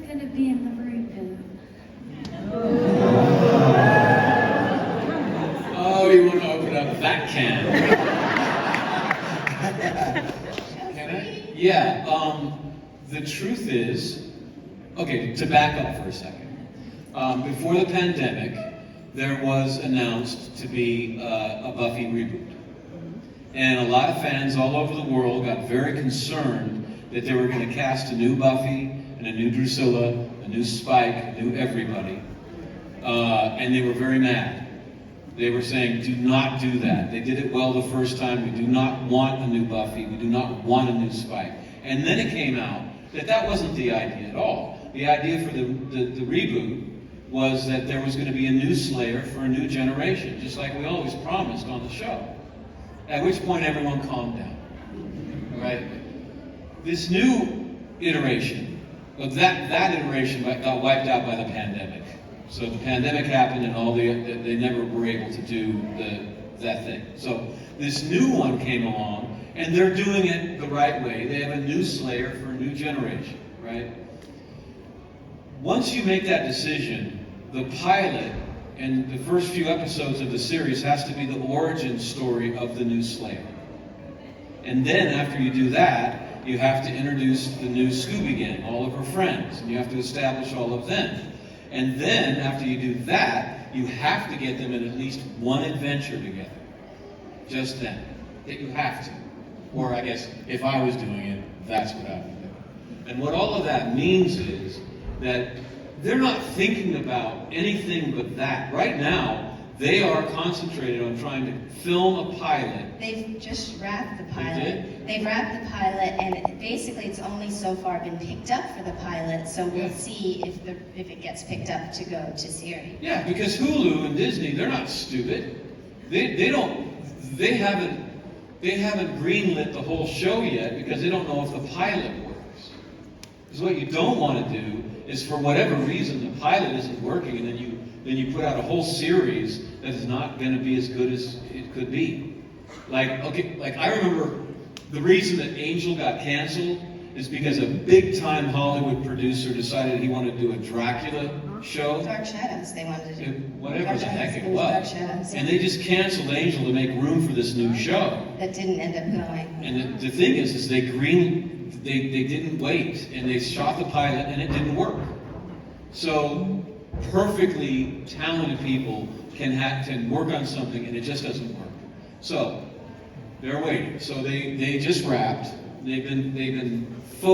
going to be in the reboot? Oh, you want to open up that can? Can I? Yeah. The truth is, okay, to back up for a second. Before the pandemic, there was announced to be a Buffy reboot. And a lot of fans all over the world got very concerned that they were going to cast a new Buffy and a new Drusilla, a new Spike, a new everybody. And they were very mad. They were saying, do not do that. They did it well the first time. We do not want a new Buffy. We do not want a new Spike. And then it came out that that wasn't the idea at all. The idea for the reboot was that there was going to be a new Slayer for a new generation, just like we always promised on the show. At which point everyone calmed down, right? This new iteration, that iteration got wiped out by the pandemic. So the pandemic happened and they never were able to do that thing. So this new one came along and they're doing it the right way. They have a new Slayer for a new generation, right? Once you make that decision, the pilot and the first few episodes of the series has to be the origin story of the new Slayer. And then after you do that, you have to introduce the new Scooby Gang, all of her friends, and you have to establish all of them. And then after you do that, you have to get them in at least one adventure together. Just then. That you have to. Or I guess if I was doing it, that's what I would do. And what all of that means is that they're not thinking about anything but that. Right now, they are concentrated on trying to film a pilot. They've just wrapped the pilot. They did? They've wrapped the pilot, and basically it's only so far been picked up for the pilot, so we'll see if it gets picked up to go to series. Yeah, because Hulu and Disney, they're not stupid. They haven't greenlit the whole show yet because they don't know if the pilot works. Because what you don't want to do is, for whatever reason, the pilot isn't working, and then you put out a whole series that is not going to be as good as it could be. Like I remember the reason that Angel got canceled is because a big-time Hollywood producer decided he wanted to do a Dracula show. Dark Shadows, they wanted to do. Whatever Dark the heck Shadows, it was. Dark Shadows, yeah. And they just canceled Angel to make room for this new show. That didn't end up going. And the thing is they didn't wait, and they shot the pilot, and it didn't work. So perfectly talented people can work on something, and it just doesn't work. So they're waiting. So they just wrapped. They've been focused.